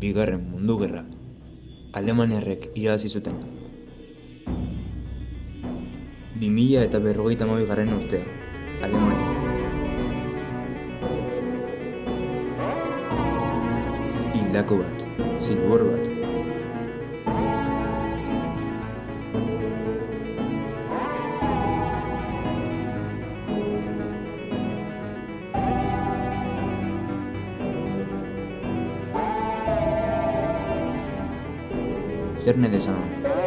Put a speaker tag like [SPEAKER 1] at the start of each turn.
[SPEAKER 1] Bigarren Mundu Gerra alemaniarrek irabazi zuten. 2052. urtea, Alemania. Hildako bat, zilbor bat. Zer nahi desan honek?